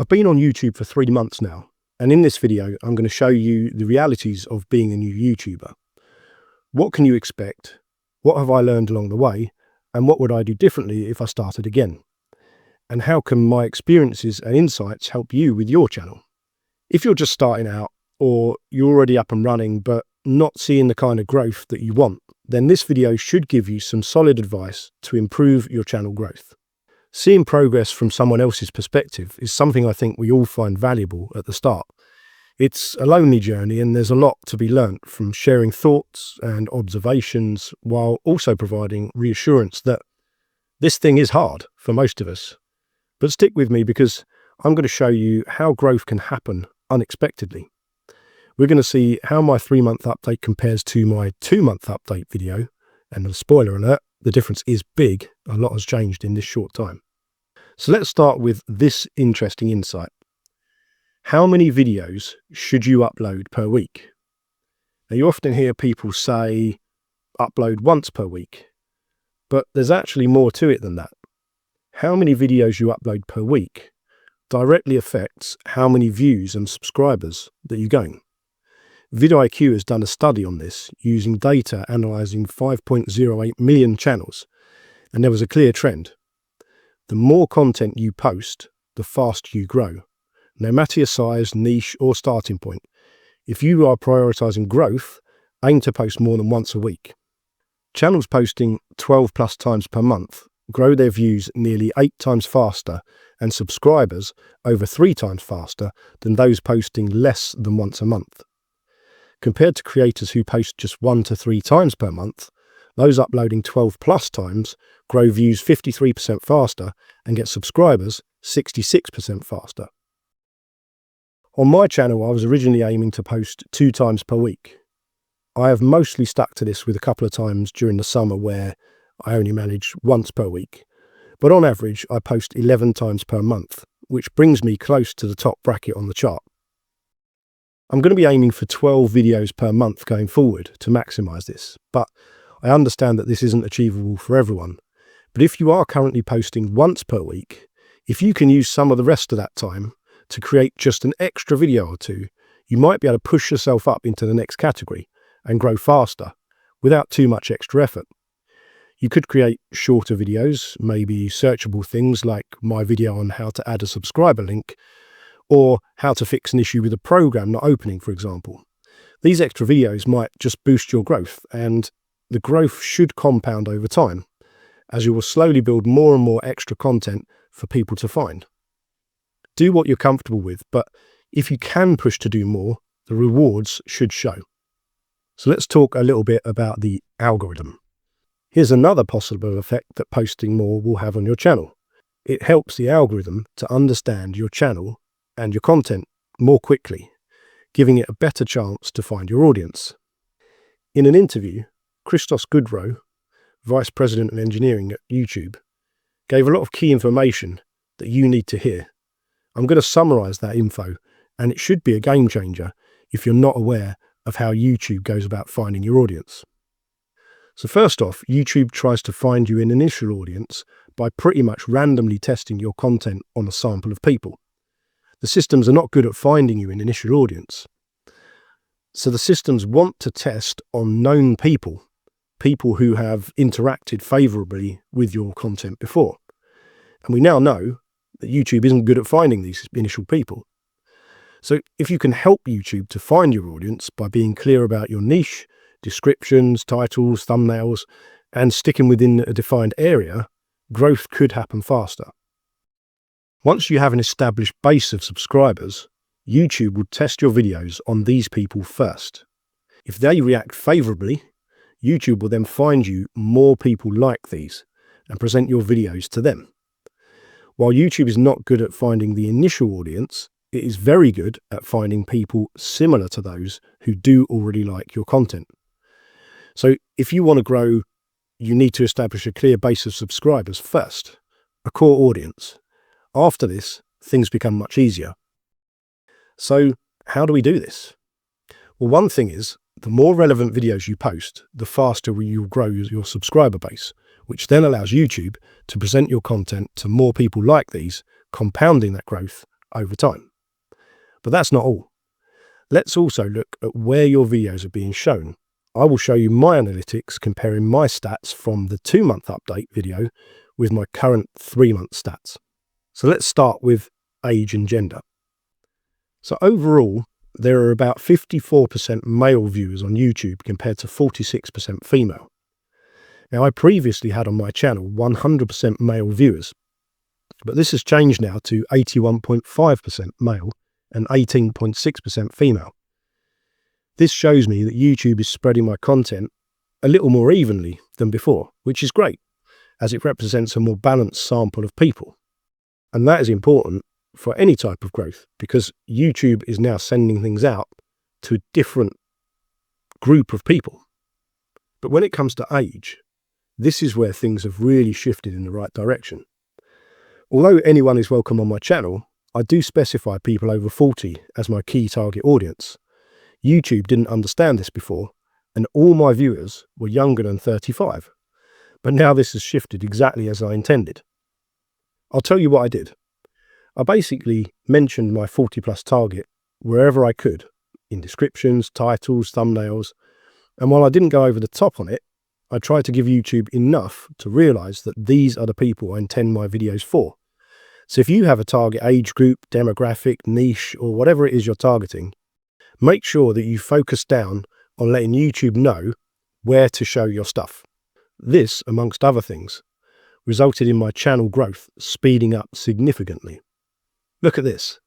I've been on YouTube for 3 months now, and in this video, I'm going to show you the realities of being a new YouTuber. What can you expect? What have I learned along the way? And what would I do differently if I started again? And how can my experiences and insights help you with your channel? If you're just starting out, or you're already up and running, but not seeing the kind of growth that you want, then this video should give you some solid advice to improve your channel growth. Seeing progress from someone else's perspective is something I think we all find valuable at the start. It's a lonely journey, and there's a lot to be learnt from sharing thoughts and observations, while also providing reassurance that this thing is hard for most of us. But stick with me, because I'm going to show you how growth can happen unexpectedly. We're going to see how my 3-month update compares to my 2-month update video, and a spoiler alert, the difference is big. A lot has changed in this short time. So let's start with this interesting insight. How many videos should you upload per week? Now, you often hear people say upload once per week, but there's actually more to it than that. How many videos you upload per week directly affects how many views and subscribers that you gain. vidIQ has done a study on this using data analysing 5.08 million channels, and there was a clear trend. The more content you post, the faster you grow. No matter your size, niche or starting point, if you are prioritising growth, aim to post more than once a week. Channels posting 12 plus times per month grow their views nearly 8 times faster and subscribers over 3 times faster than those posting less than once a month. Compared to creators who post just 1 to 3 times per month, those uploading 12 plus times grow views 53% faster and get subscribers 66% faster. On my channel, I was originally aiming to post 2 times per week. I have mostly stuck to this, with a couple of times during the summer where I only manage once per week. But on average, I post 11 times per month, which brings me close to the top bracket on the chart. I'm going to be aiming for 12 videos per month going forward to maximise this, but I understand that this isn't achievable for everyone. But if you are currently posting once per week, if you can use some of the rest of that time to create just an extra video or two, you might be able to push yourself up into the next category and grow faster without too much extra effort. You could create shorter videos, maybe searchable things like my video on how to add a subscriber link, or how to fix an issue with a program not opening, for example. These extra videos might just boost your growth, and the growth should compound over time, as you will slowly build more and more extra content for people to find. Do what you're comfortable with, but if you can push to do more, the rewards should show. So let's talk a little bit about the algorithm. Here's another possible effect that posting more will have on your channel. It helps the algorithm to understand your channel and your content more quickly, giving it a better chance to find your audience. In an interview, Christos Goodrow, Vice President of Engineering at YouTube, gave a lot of key information that you need to hear. I'm going to summarise that info, and it should be a game changer if you're not aware of how YouTube goes about finding your audience. So first off, YouTube tries to find you an initial audience by pretty much randomly testing your content on a sample of people. The systems are not good at finding you an initial audience. So the systems want to test on known people who have interacted favourably with your content before. And we now know that YouTube isn't good at finding these initial people. So if you can help YouTube to find your audience by being clear about your niche, descriptions, titles, thumbnails, and sticking within a defined area, growth could happen faster. Once you have an established base of subscribers, YouTube will test your videos on these people first. If they react favourably, YouTube will then find you more people like these and present your videos to them. While YouTube is not good at finding the initial audience, it is very good at finding people similar to those who do already like your content. So if you want to grow, you need to establish a clear base of subscribers first, a core audience. After this, things become much easier. So how do we do this? Well, one thing is, the more relevant videos you post, the faster you'll grow your subscriber base, which then allows YouTube to present your content to more people like these, compounding that growth over time. But that's not all. Let's also look at where your videos are being shown. I will show you my analytics comparing my stats from the 2-month update video with my current 3-month stats. So let's start with age and gender. So overall, there are about 54% male viewers on YouTube compared to 46% female. Now, I previously had on my channel 100% male viewers, but this has changed now to 81.5% male and 18.6% female. This shows me that YouTube is spreading my content a little more evenly than before, which is great, as it represents a more balanced sample of people. And that is important for any type of growth, because YouTube is now sending things out to a different group of people. But when it comes to age, this is where things have really shifted in the right direction. Although anyone is welcome on my channel, I do specify people over 40 as my key target audience. YouTube didn't understand this before, and all my viewers were younger than 35. But now this has shifted exactly as I intended. I'll tell you what I did. I basically mentioned my 40+ target wherever I could, in descriptions, titles, thumbnails, and while I didn't go over the top on it, I tried to give YouTube enough to realise that these are the people I intend my videos for. So if you have a target age group, demographic, niche, or whatever it is you're targeting, make sure that you focus down on letting YouTube know where to show your stuff. This, amongst other things, resulted in my channel growth speeding up significantly. Look at this.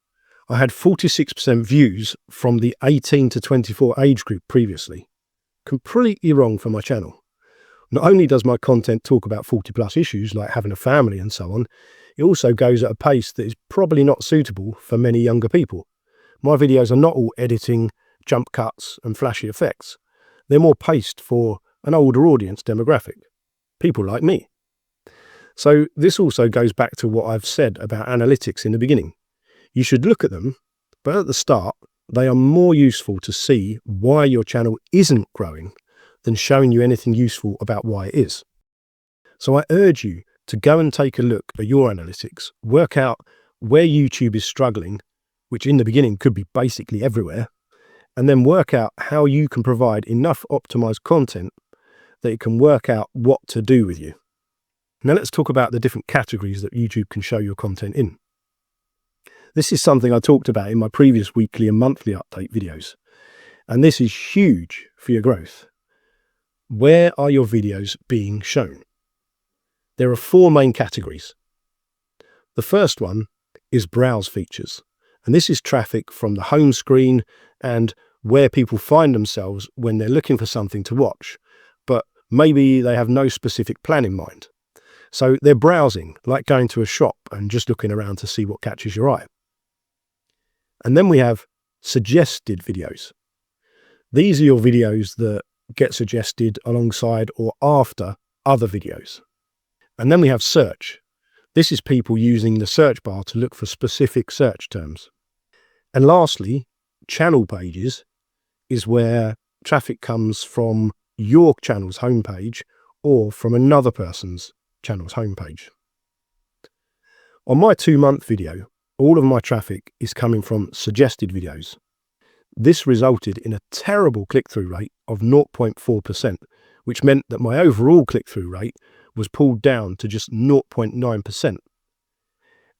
I had 46% views from the 18 to 24 age group previously. Completely wrong for my channel. Not only does my content talk about 40+ issues like having a family and so on, it also goes at a pace that is probably not suitable for many younger people. My videos are not all editing, jump cuts and flashy effects. They're more paced for an older audience demographic, people like me. So this also goes back to what I've said about analytics in the beginning. You should look at them, but at the start, they are more useful to see why your channel isn't growing than showing you anything useful about why it is. So I urge you to go and take a look at your analytics, work out where YouTube is struggling, which in the beginning could be basically everywhere, and then work out how you can provide enough optimized content that it can work out what to do with you. Now let's talk about the different categories that YouTube can show your content in. This is something I talked about in my previous weekly and monthly update videos, and this is huge for your growth. Where are your videos being shown? There are 4 main categories. The first one is browse features, and this is traffic from the home screen and where people find themselves when they're looking for something to watch, but maybe they have no specific plan in mind. So they're browsing, like going to a shop and just looking around to see what catches your eye. And then we have suggested videos. These are your videos that get suggested alongside or after other videos. And then we have search. This is people using the search bar to look for specific search terms. And lastly, channel pages is where traffic comes from your channel's homepage or from another person's channel's homepage. On my 2-month video, all of my traffic is coming from suggested videos. This resulted in a terrible click-through rate of 0.4%, which meant that my overall click-through rate was pulled down to just 0.9%. And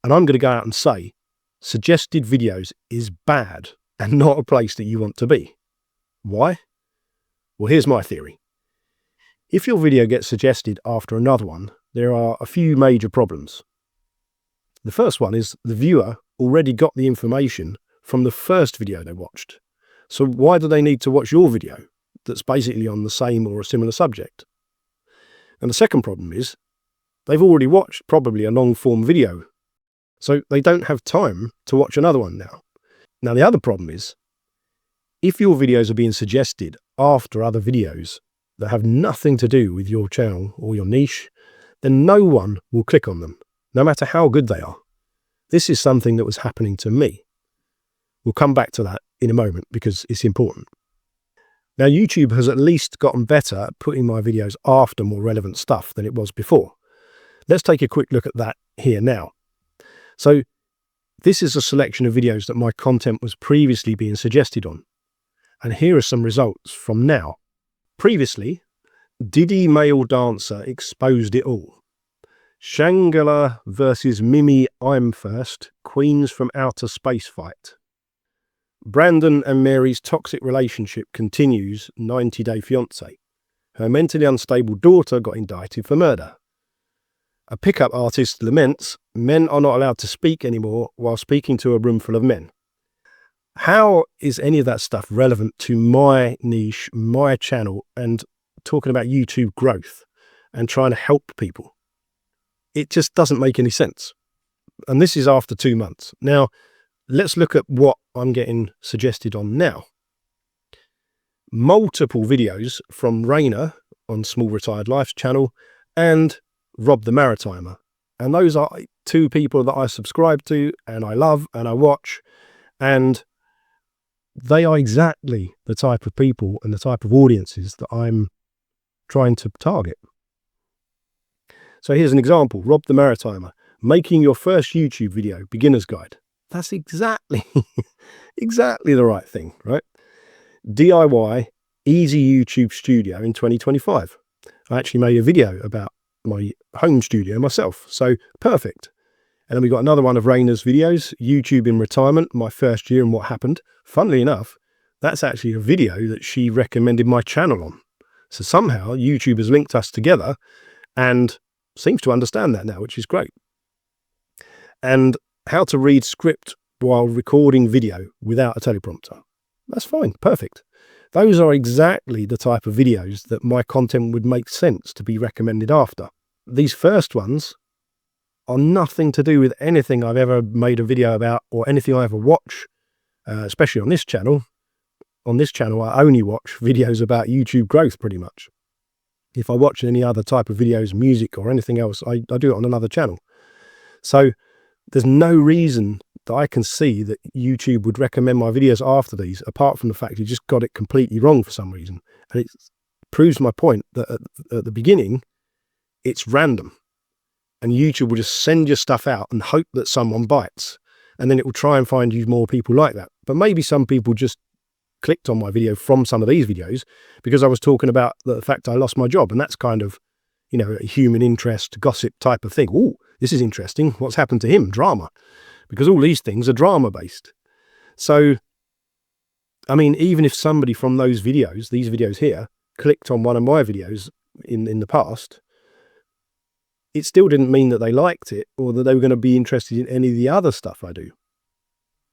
I'm going to go out and say, suggested videos is bad and not a place that you want to be. Why? Well, here's my theory. If your video gets suggested after another one, there are a few major problems. The first one is the viewer already got the information from the first video they watched. So why do they need to watch your video that's basically on the same or a similar subject? And the second problem is they've already watched probably a long-form video, so they don't have time to watch another one now. Now, the other problem is if your videos are being suggested after other videos that have nothing to do with your channel or your niche, then no one will click on them, no matter how good they are. This is something that was happening to me. We'll come back to that in a moment because it's important. Now, YouTube has at least gotten better at putting my videos after more relevant stuff than it was before. Let's take a quick look at that here now. So This is a selection of videos that my content was previously being suggested on. And here are some results from now. Previously, Diddy Male Dancer exposed it all. Shangela versus Mimi I'm First, Queens from Outer Space fight. Brandon and Mary's toxic relationship continues, 90 Day Fiancé. Her mentally unstable daughter got indicted for murder. A pickup artist laments men are not allowed to speak anymore while speaking to a room full of men. How is any of that stuff relevant to my niche, my channel, and talking about YouTube growth and trying to help people? It just doesn't make any sense. And this is after 2 months. Now, let's look at what I'm getting suggested on now. Multiple videos from Raina on Small Retired Life's channel and Rob the Maritimer. And those are two people that I subscribe to and I love and I watch. And they are exactly the type of people and the type of audiences that I'm trying to target. So here's an example. Rob the Maritimer, making your first YouTube video, beginner's guide. That's exactly the right thing, right? DIY easy YouTube studio in 2025. I actually made a video about my home studio myself, so perfect. And then we got another one of Raina's videos, YouTube in retirement, my first year and what happened. Funnily enough, that's actually a video that she recommended my channel on. So somehow YouTube has linked us together and seems to understand that now, which is great. And how to read script while recording video without a teleprompter. That's fine, perfect. Those are exactly the type of videos that my content would make sense to be recommended after. These first ones are nothing to do with anything I've ever made a video about or anything I ever watch, especially on this channel. On this channel, I only watch videos about YouTube growth pretty much. If I watch any other type of videos, music or anything else, I do it on another channel. So there's no reason that I can see that YouTube would recommend my videos after these, apart from the fact you just got it completely wrong for some reason. And it proves my point that at the beginning, it's random. And YouTube will just send your stuff out and hope that someone bites. And then it will try and find you more people like that. But maybe some people just clicked on my video from some of these videos because I was talking about the fact I lost my job. And that's kind of, you know, a human interest, gossip type of thing. Oh, this is interesting. What's happened to him? Drama. Because all these things are drama based. So, I mean, even if somebody from those videos, these videos here, clicked on one of my videos in the past, it still didn't mean that they liked it or that they were going to be interested in any of the other stuff I do.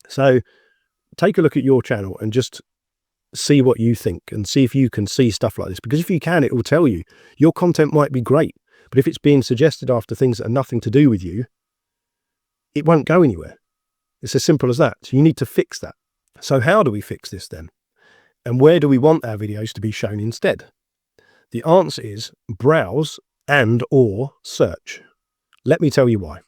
So take a look at your channel and just see what you think and see if you can see stuff like this. Because if you can, it will tell you your content might be great, but if it's being suggested after things that are nothing to do with you, it won't go anywhere. It's as simple as that. So you need to fix that. So how do we fix this then? And where do we want our videos to be shown instead? The answer is browse and or search. Let me tell you why.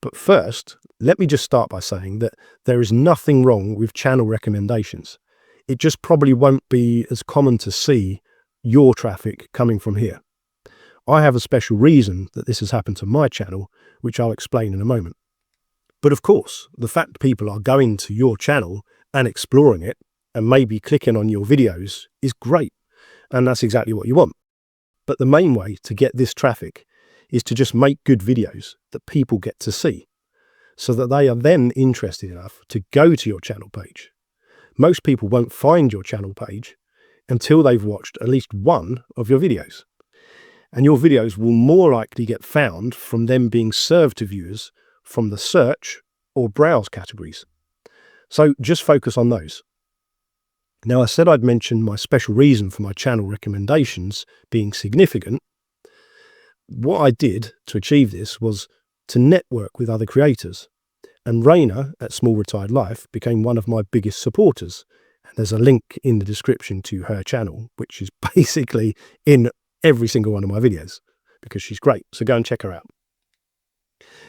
But first, let me just start by saying that there is nothing wrong with channel recommendations. It just probably won't be as common to see your traffic coming from here. I have a special reason that this has happened to my channel, which I'll explain in a moment. But of course, the fact people are going to your channel and exploring it and maybe clicking on your videos is great. And that's exactly what you want. But the main way to get this traffic is to just make good videos that people get to see so that they are then interested enough to go to your channel page. Most people won't find your channel page until they've watched at least one of your videos. And your videos will more likely get found from them being served to viewers from the search or browse categories. So just focus on those. Now, I said I'd mention my special reason for my channel recommendations being significant. What I did to achieve this was to network with other creators. And Raina at Small Retired Life became one of my biggest supporters. And there's a link in the description to her channel, which is basically in every single one of my videos because she's great. So go and check her out.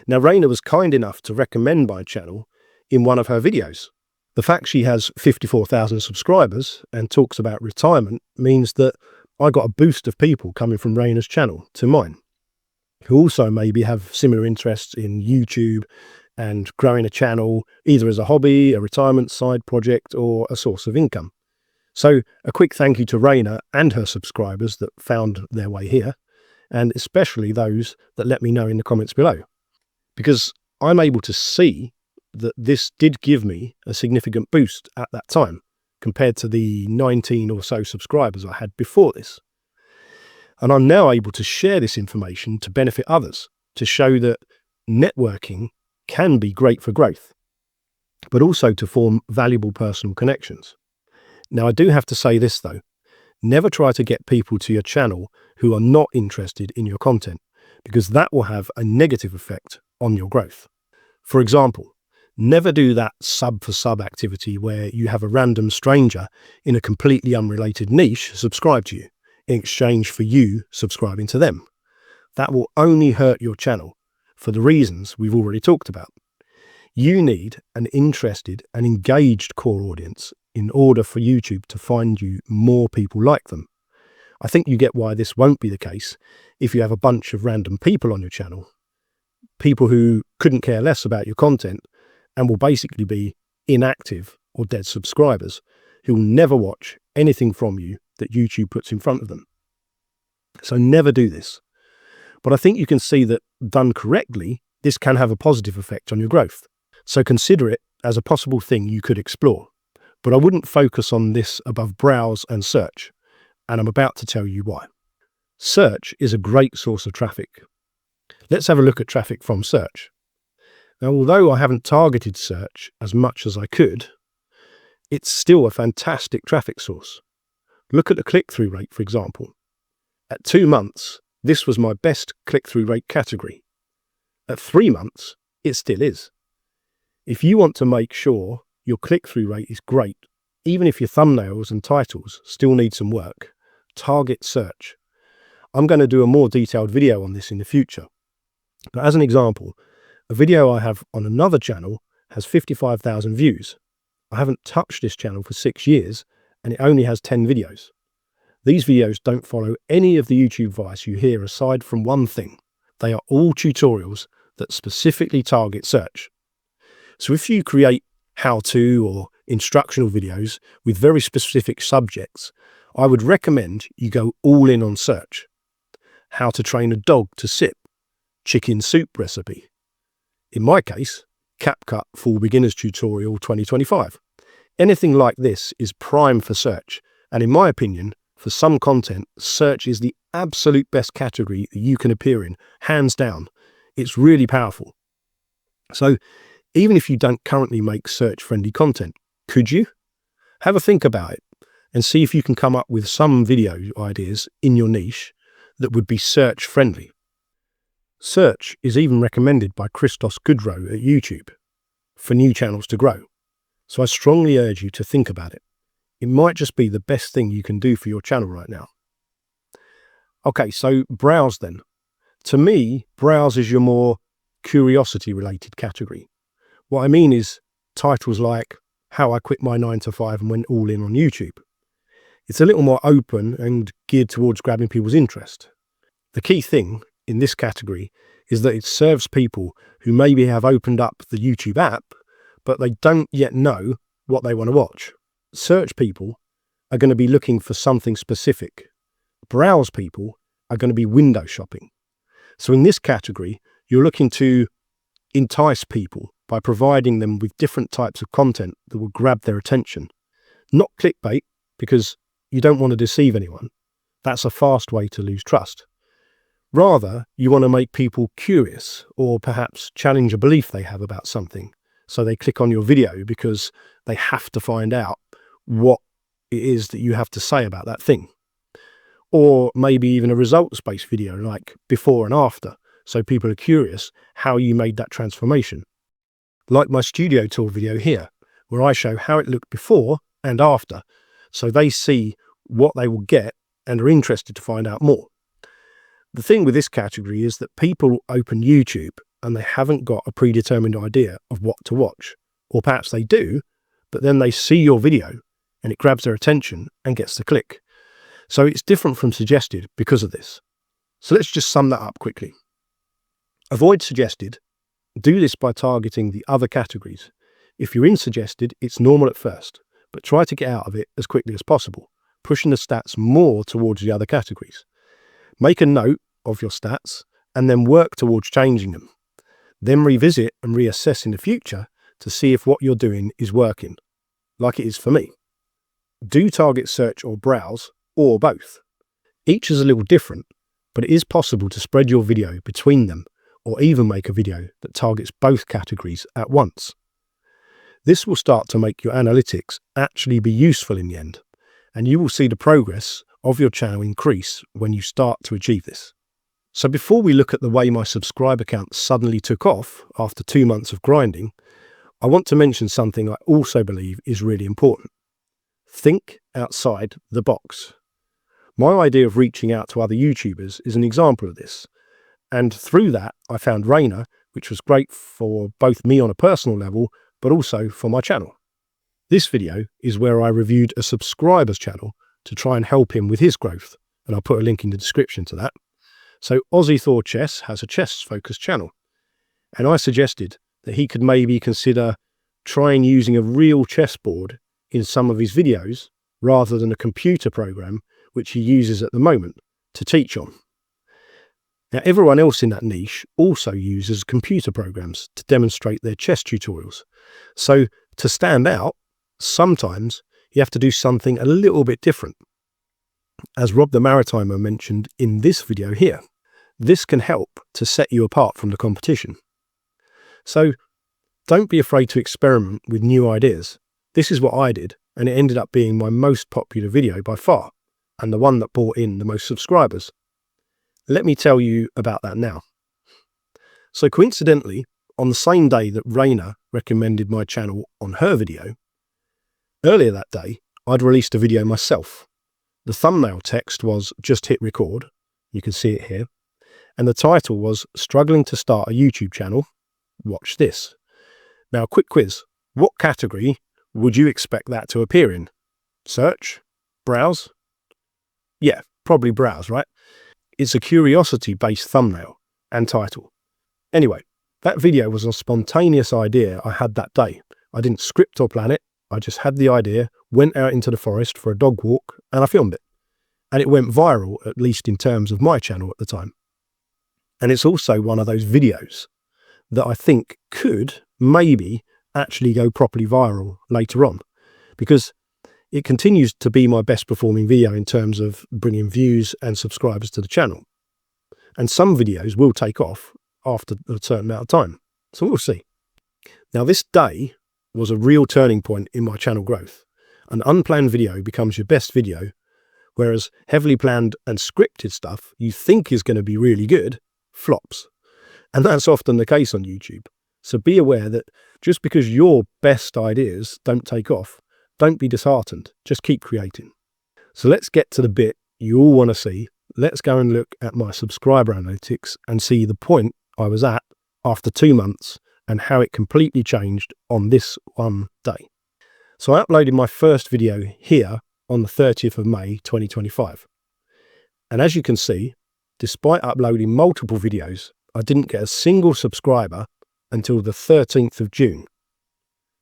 Now, Raina was kind enough to recommend my channel in one of her videos. The fact she has 54,000 subscribers and talks about retirement means that I got a boost of people coming from Raina's channel to mine, who also maybe have similar interests in YouTube and growing a channel either as a hobby, a retirement side project, or a source of income. So a quick thank you to Raina and her subscribers that found their way here, and especially those that let me know in the comments below, because I'm able to see that this did give me a significant boost at that time compared to the 19 or so subscribers I had before this. And I'm now able to share this information to benefit others, to show that networking can be great for growth, but also to form valuable personal connections. Now, I do have to say this though, never try to get people to your channel who are not interested in your content, because that will have a negative effect on your growth. For example, never do that sub for sub activity where you have a random stranger in a completely unrelated niche subscribe to you in exchange for you subscribing to them. That will only hurt your channel for the reasons we've already talked about. You need an interested and engaged core audience in order for YouTube to find you more people like them. I think you get why this won't be the case if you have a bunch of random people on your channel, people who couldn't care less about your content and will basically be inactive or dead subscribers who will never watch anything from you that YouTube puts in front of them. So never do this. But I think you can see that done correctly, this can have a positive effect on your growth. So consider it as a possible thing you could explore. But I wouldn't focus on this above browse and search, and I'm about to tell you why. Search is a great source of traffic. Let's have a look at traffic from search. Now, although I haven't targeted search as much as I could, it's still a fantastic traffic source. Look at the click-through rate, for example. At 2 months, this was my best click-through rate category. At 3 months, it still is. If you want to make sure your click-through rate is great, even if your thumbnails and titles still need some work, target search. I'm going to do a more detailed video on this in the future. But as an example, a video I have on another channel has 55,000 views. I haven't touched this channel for 6 years and it only has 10 videos. These videos don't follow any of the YouTube advice you hear aside from one thing. They are all tutorials that specifically target search. So if you create how-to or instructional videos with very specific subjects, I would recommend you go all in on search. How to train a dog to sit, chicken soup recipe. In my case, CapCut Full Beginners Tutorial 2025. Anything like this is prime for search, and in my opinion, for some content, search is the absolute best category that you can appear in, hands down. It's really powerful. So even if you don't currently make search-friendly content, could you? Have a think about it and see if you can come up with some video ideas in your niche that would be search-friendly. Search is even recommended by Christos Goodrow at YouTube for new channels to grow. So I strongly urge you to think about it. It might just be the best thing you can do for your channel right now. Okay, so browse then. To me, browse is your more curiosity-related category. What I mean is titles like How I Quit My 9 to 5 and Went All In on YouTube. It's a little more open and geared towards grabbing people's interest. The key thing in this category is that it serves people who maybe have opened up the YouTube app, but they don't yet know what they want to watch. Search people are going to be looking for something specific. Browse people are going to be window shopping. So in this category, you're looking to entice people by providing them with different types of content that will grab their attention. Not clickbait, because you don't want to deceive anyone. That's a fast way to lose trust. Rather, you want to make people curious or perhaps challenge a belief they have about something. So they click on your video because they have to find out what it is that you have to say about that thing. Or maybe even a results-based video like before and after, so people are curious how you made that transformation. Like my studio tour video here, where I show how it looked before and after, so they see what they will get and are interested to find out more. The thing with this category is that people open YouTube and they haven't got a predetermined idea of what to watch. Or perhaps they do, but then they see your video and it grabs their attention and gets the click. So it's different from suggested because of this. So let's just sum that up quickly. Avoid suggested Do this by targeting the other categories. If you're in suggested, it's normal at first, but try to get out of it as quickly as possible, pushing the stats more towards the other categories. Make a note of your stats and then work towards changing them. Then revisit and reassess in the future to see if what you're doing is working, like it is for me. Do target search or browse, or both. Each is a little different, but it is possible to spread your video between them, or even make a video that targets both categories at once. This will start to make your analytics actually be useful in the end, and you will see the progress of your channel increase when you start to achieve this. So before we look at the way my subscriber count suddenly took off after 2 months of grinding, I want to mention something I also believe is really important. Think outside the box. My idea of reaching out to other YouTubers is an example of this. And through that, I found Rainer, which was great for both me on a personal level, but also for my channel. This video is where I reviewed a subscriber's channel to try and help him with his growth. And I'll put a link in the description to that. So Aussie Thor Chess has a chess-focused channel. And I suggested that he could maybe consider trying using a real chessboard in some of his videos rather than a computer program which he uses at the moment to teach on. Now, everyone else in that niche also uses computer programs to demonstrate their chess tutorials. So to stand out, sometimes you have to do something a little bit different. As Rob the Maritimer mentioned in this video here, this can help to set you apart from the competition. So don't be afraid to experiment with new ideas. This is what I did, and it ended up being my most popular video by far, and the one that brought in the most subscribers. Let me tell you about that now. So coincidentally, on the same day that Raina recommended my channel on her video, earlier that day, I'd released a video myself. The thumbnail text was "Just hit record," you can see it here, and the title was "Struggling to start a YouTube channel? Watch this." Now, quick quiz. What category would you expect that to appear in? Search? Browse? Yeah, probably browse, right? It's a curiosity-based thumbnail and title. Anyway, that video was a spontaneous idea I had that day. I didn't script or plan it. I just had the idea, went out into the forest for a dog walk, and I filmed it. And it went viral, at least in terms of my channel at the time. And it's also one of those videos that I think could maybe actually go properly viral later on, because it continues to be my best performing video in terms of bringing views and subscribers to the channel. And some videos will take off after a certain amount of time. So we'll see. Now, this day was a real turning point in my channel growth. An unplanned video becomes your best video, whereas heavily planned and scripted stuff you think is going to be really good flops. And that's often the case on YouTube. So be aware that just because your best ideas don't take off, don't be disheartened. Just keep creating. So let's get to the bit you all want to see. Let's go and look at my subscriber analytics and see the point I was at after 2 months and how it completely changed on this one day. So I uploaded my first video here on the 30th of May 2025. And as you can see, despite uploading multiple videos, I didn't get a single subscriber until the 13th of June.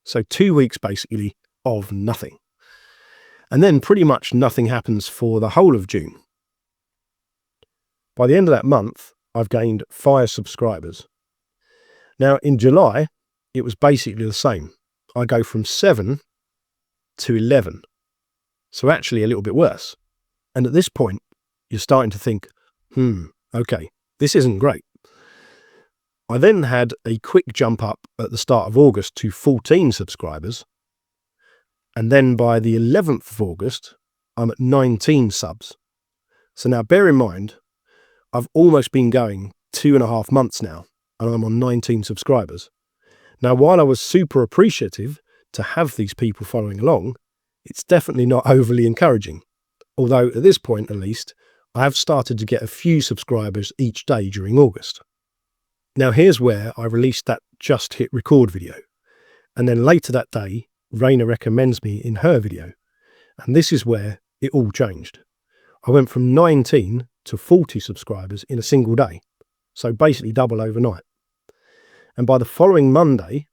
So 2 weeks basically of nothing. And then pretty much nothing happens for the whole of June. By the end of that month, I've gained 5 subscribers. Now in July, it was basically the same. I go from 7 to 11. So actually a little bit worse. And at this point, you're starting to think, okay, this isn't great. I then had a quick jump up at the start of August to 14 subscribers. And then by the 11th of August, I'm at 19 subs. So now bear in mind, I've almost been going 2.5 months now, and I'm on 19 subscribers. Now, while I was super appreciative to have these people following along, it's definitely not overly encouraging. Although at this point, at least, I have started to get a few subscribers each day during August. Now here's where I released that Just Hit Record video. And then later that day, Raina recommends me in her video. And this is where it all changed. I went from 19 to 40 subscribers in a single day. So basically double overnight. And by the following Monday,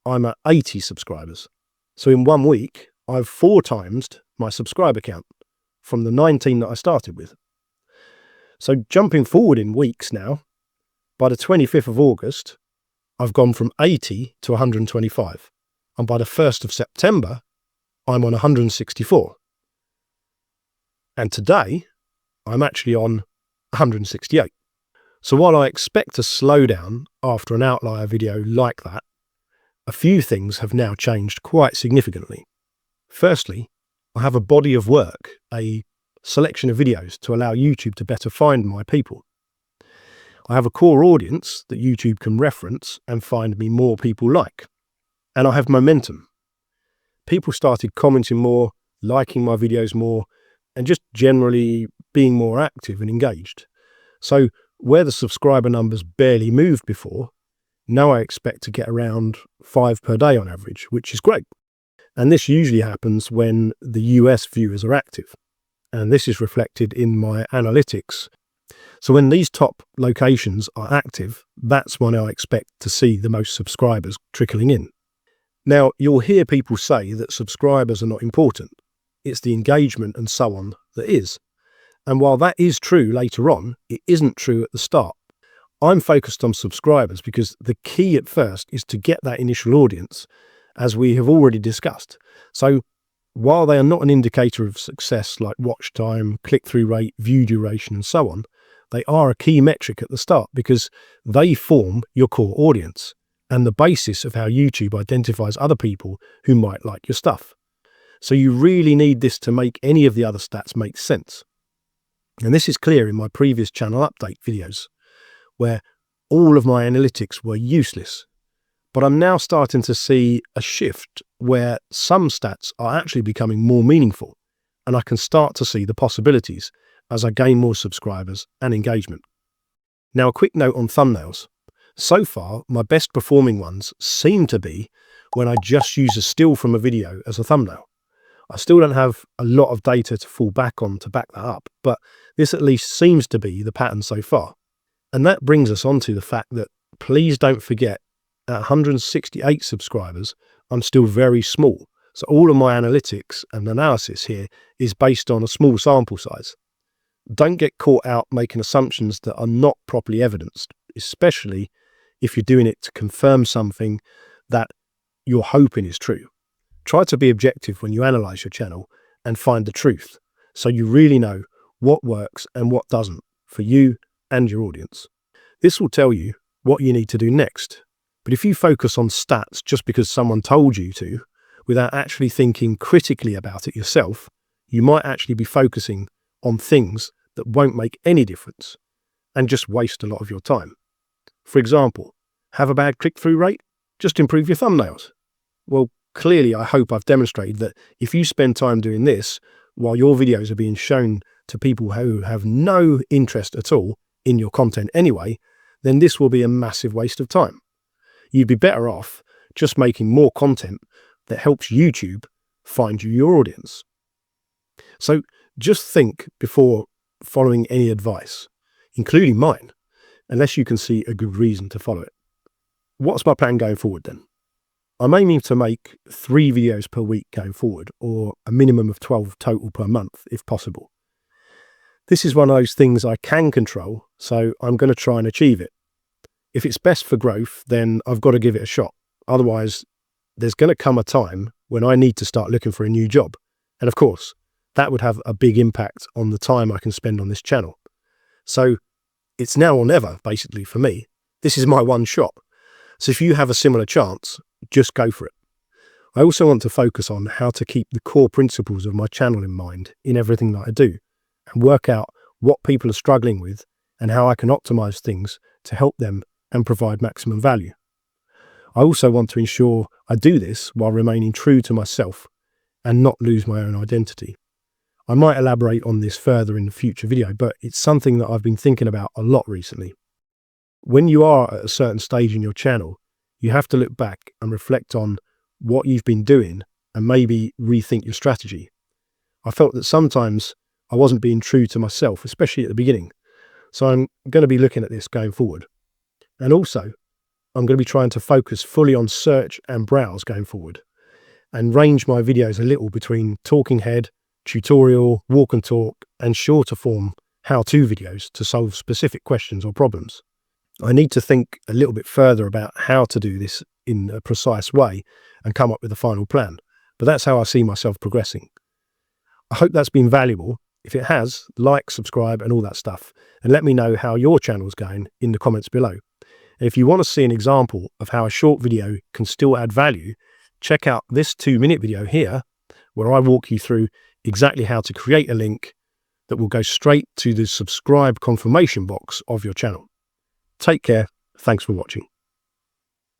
I'm at 80 subscribers. So in 1 week, I've 4 times my subscriber count from the 19 that I started with. So jumping forward in weeks now, by the 25th of August, I've gone from 80 to 125. And by the 1st of September, I'm on 164. And today, I'm actually on 168. So while I expect a slowdown after an outlier video like that, a few things have now changed quite significantly. Firstly, I have a body of work, a selection of videos to allow YouTube to better find my people. I have a core audience that YouTube can reference and find me more people like. And I have momentum. People started commenting more, liking my videos more, and just generally being more active and engaged. So where the subscriber numbers barely moved before, now I expect to get around 5 per day on average, which is great. And this usually happens when the US viewers are active. And this is reflected in my analytics. So when these top locations are active, that's when I expect to see the most subscribers trickling in. Now, you'll hear people say that subscribers are not important. It's the engagement and so on that is. And while that is true later on, it isn't true at the start. I'm focused on subscribers because the key at first is to get that initial audience, as we have already discussed. So while they are not an indicator of success like watch time, click-through rate, view duration and so on, they are a key metric at the start because they form your core audience and the basis of how YouTube identifies other people who might like your stuff. So you really need this to make any of the other stats make sense. And this is clear in my previous channel update videos, where all of my analytics were useless. But I'm now starting to see a shift where some stats are actually becoming more meaningful, and I can start to see the possibilities as I gain more subscribers and engagement. Now, a quick note on thumbnails. So far, my best performing ones seem to be when I just use a still from a video as a thumbnail. I still don't have a lot of data to fall back on to back that up, but this at least seems to be the pattern so far. And that brings us on to the fact that please don't forget, at 168 subscribers, I'm still very small. So all of my analytics and analysis here is based on a small sample size. Don't get caught out making assumptions that are not properly evidenced, especially if you're doing it to confirm something that you're hoping is true. Try to be objective when you analyze your channel and find the truth, so you really know what works and what doesn't for you and your audience. This will tell you what you need to do next. But if you focus on stats just because someone told you to, without actually thinking critically about it yourself, you might actually be focusing on things that won't make any difference and just waste a lot of your time. For example, have a bad click-through rate? Just improve your thumbnails. Well, clearly I hope I've demonstrated that if you spend time doing this while your videos are being shown to people who have no interest at all in your content anyway, then this will be a massive waste of time. You'd be better off just making more content that helps YouTube find you your audience. So just think before following any advice, including mine, unless you can see a good reason to follow it. What's my plan going forward then? I'm aiming to make 3 videos per week going forward, or a minimum of 12 total per month if possible. This is one of those things I can control, so I'm going to try and achieve it. If it's best for growth, then I've got to give it a shot. Otherwise, there's going to come a time when I need to start looking for a new job. And of course, that would have a big impact on the time I can spend on this channel. So it's now or never, basically, for me. This is my one shot. So if you have a similar chance, just go for it. I also want to focus on how to keep the core principles of my channel in mind in everything that I do, and work out what people are struggling with and how I can optimize things to help them and provide maximum value. I also want to ensure I do this while remaining true to myself and not lose my own identity. I might elaborate on this further in a future video, but it's something that I've been thinking about a lot recently. When you are at a certain stage in your channel, you have to look back and reflect on what you've been doing and maybe rethink your strategy. I felt that sometimes I wasn't being true to myself, especially at the beginning. So I'm going to be looking at this going forward. And also, I'm going to be trying to focus fully on search and browse going forward, and range my videos a little between talking head, tutorial, walk and talk, and shorter form how-to videos to solve specific questions or problems. I need to think a little bit further about how to do this in a precise way and come up with a final plan, but that's how I see myself progressing. I hope that's been valuable. If it has, like, subscribe and all that stuff, and let me know how your channel's going in the comments below. And if you want to see an example of how a short video can still add value, check out this 2-minute video here, where I walk you through exactly how to create a link that will go straight to the subscribe confirmation box of your channel. Take care. Thanks for watching.